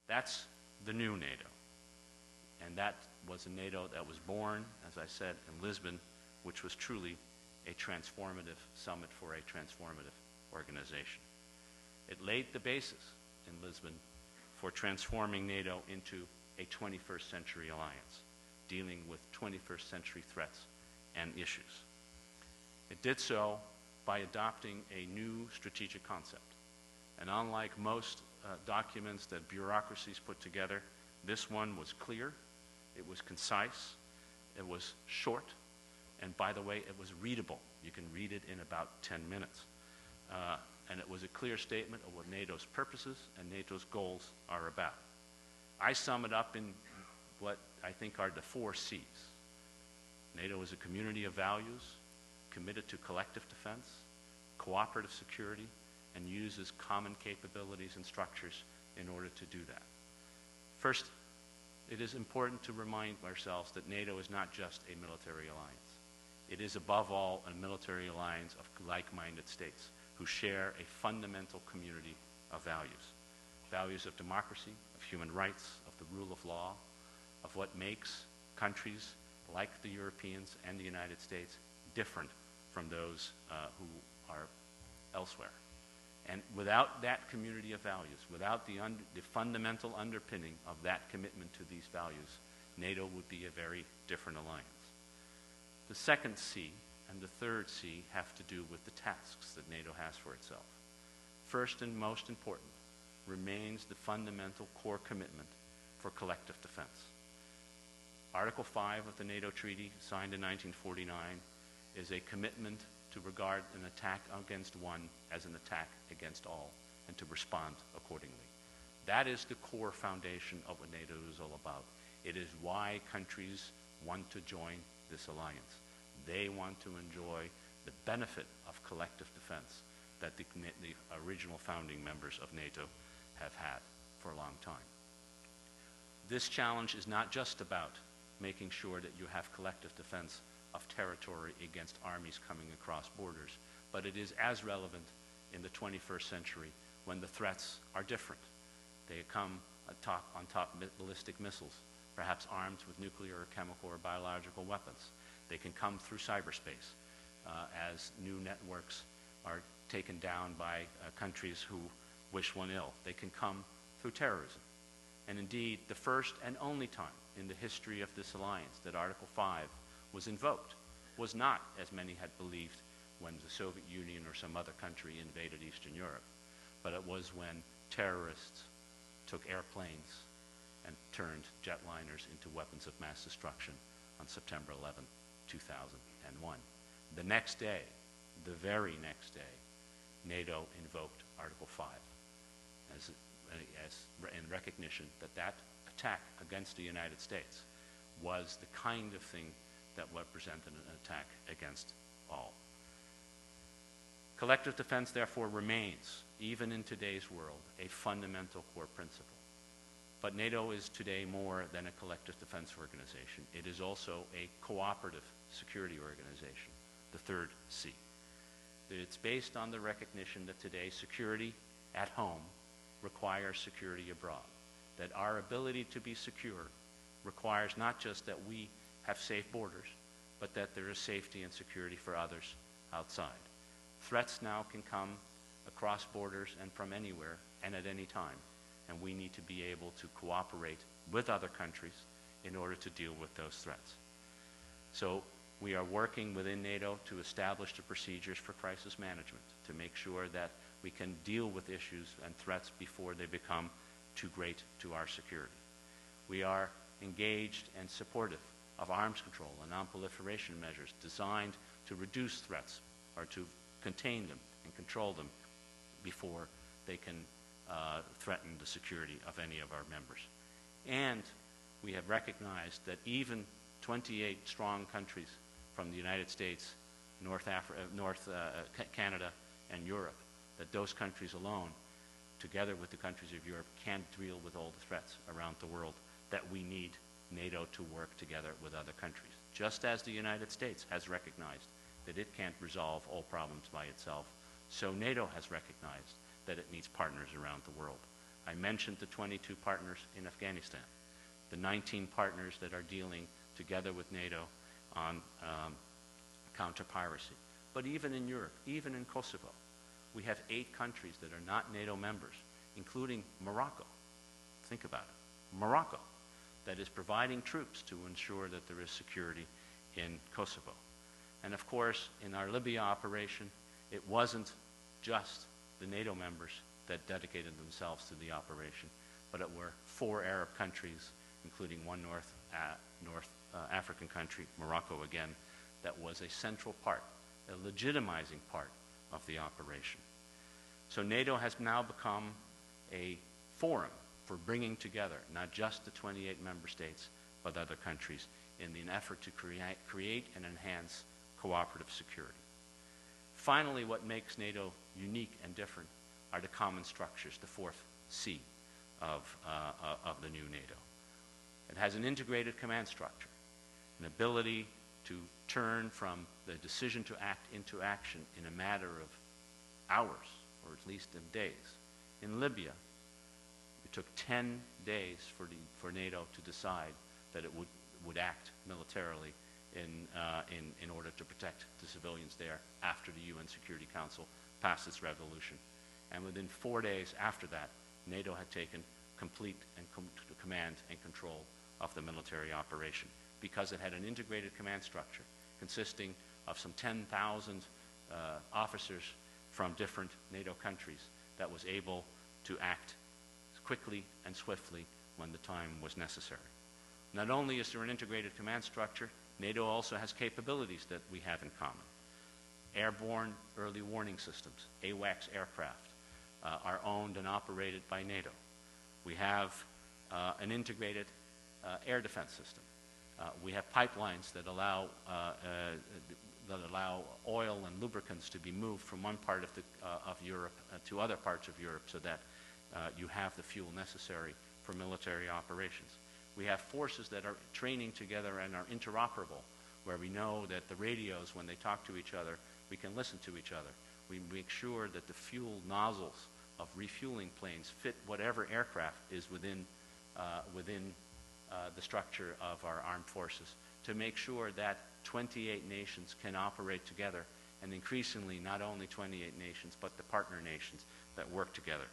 That's the new NATO. And that was a NATO that was born, as I said, in Lisbon, which was truly a transformative summit for a transformative organization. It laid the basis in Lisbon for transforming NATO into a 21st century alliance, dealing with 21st century threats and issues. It did so by adopting a new strategic concept. And unlike most documents that bureaucracies put together, this one was clear, it was concise, it was short, and by the way, it was readable. You can read it in about 10 minutes. And it was a clear statement of what NATO's purposes and NATO's goals are about. I sum it up in what I think are the 4 C's. NATO is a community of values, committed to collective defense, cooperative security, and uses common capabilities and structures in order to do that. First, it is important to remind ourselves that NATO is not just a military alliance. It is above all a military alliance of like-minded states who share a fundamental community of values. Values of democracy, of human rights, of the rule of law, of what makes countries like the Europeans and the United States different from those who are elsewhere. And without that community of values, without the fundamental underpinning of that commitment to these values, NATO would be a very different alliance. The second C and the third C have to do with the tasks that NATO has for itself. First and most important remains the fundamental core commitment for collective defense. Article 5 of the NATO Treaty, signed in 1949, is a commitment to regard an attack against one as an attack against all, and to respond accordingly. That is the core foundation of what NATO is all about. It is why countries want to join this alliance. They want to enjoy the benefit of collective defense that the original founding members of NATO have had for a long time. This challenge is not just about making sure that you have collective defense of territory against armies coming across borders, but it is as relevant in the 21st century when the threats are different. They come on top of ballistic missiles, perhaps armed with nuclear or chemical or biological weapons. They can come through cyberspace as new networks are taken down by countries who wish one ill. They can come through terrorism. And indeed, the first and only time in the history of this alliance that Article 5 was invoked was not, as many had believed, when the Soviet Union or some other country invaded Eastern Europe, but it was when terrorists took airplanes and turned jetliners into weapons of mass destruction on September 11, 2001. The next day, the very next day, NATO invoked Article 5 as in recognition that that attack against the United States was the kind of thing that represented an attack against all. Collective defense, therefore, remains, even in today's world, a fundamental core principle. But NATO is today more than a collective defense organization. It is also a cooperative security organization, the third C. It's based on the recognition that today security at home requires security abroad, that our ability to be secure requires not just that we have safe borders, but that there is safety and security for others outside. Threats now can come across borders and from anywhere and at any time, and we need to be able to cooperate with other countries in order to deal with those threats. So we are working within NATO to establish the procedures for crisis management to make sure that we can deal with issues and threats before they become too great to our security. We are engaged and supportive of arms control and non-proliferation measures designed to reduce threats or to contain them and control them before they can threaten the security of any of our members. And we have recognized that even 28 strong countries from the United States, Canada, and Europe, that those countries alone, together with the countries of Europe, can't deal with all the threats around the world, that we need NATO to work together with other countries. Just as the United States has recognized that it can't resolve all problems by itself, so NATO has recognized that it needs partners around the world I mentioned the 22 partners in Afghanistan, the 19 partners that are dealing together with NATO on counter-piracy. But even in Europe, even in Kosovo, we have 8 countries that are not NATO members, including Morocco. Think about it. Morocco, that is providing troops to ensure that there is security in Kosovo. And of course, in our Libya operation, it wasn't just the NATO members that dedicated themselves to the operation, but it were 4 Arab countries, including one North African country, Morocco again, that was a central part, a legitimizing part of the operation. So NATO has now become a forum for bringing together not just the 28 member states, but other countries in an effort to create and enhance cooperative security. Finally, what makes NATO unique and different are the common structures, the 4th C of the new NATO. It has an integrated command structure, an ability to turn from the decision to act into action in a matter of hours, or at least in days. In Libya, it took 10 days for NATO to decide that it would act militarily in order to protect the civilians there after the UN Security Council passed its resolution. And within 4 days after that, NATO had taken complete command and control of the military operation because it had an integrated command structure consisting of some 10,000 officers from different NATO countries that was able to act quickly and swiftly when the time was necessary. Not only is there an integrated command structure, NATO also has capabilities that we have in common. Airborne early warning systems, AWACS aircraft, are owned and operated by NATO. We have an integrated air defense system. We have pipelines that allow oil and lubricants to be moved from one part of Europe to other parts of Europe so that you have the fuel necessary for military operations. We have forces that are training together and are interoperable, where we know that the radios, when they talk to each other, we can listen to each other. We make sure that the fuel nozzles of refueling planes fit whatever aircraft is within the structure of our armed forces, to make sure that 28 nations can operate together, and increasingly not only 28 nations, but the partner nations that work together.